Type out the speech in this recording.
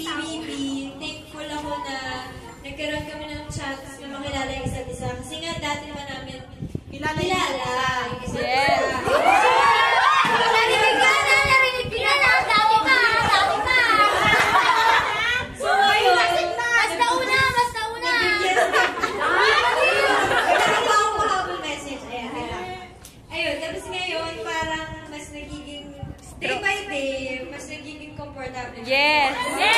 PBB, thankful ako na nagkaroon kami ng chance na makilala yung isa't isa. Kasi nga dati naman namin kilala. Yes! Narinig ka na! Narinig ka na! Dami pa! Dami pa! So ngayon, Basta una! Basta una! Nagkakawa ako mahabol message. Ayun, tapos ngayon, parang mas nagiging day by day, mas nagiging comfortable. Yes!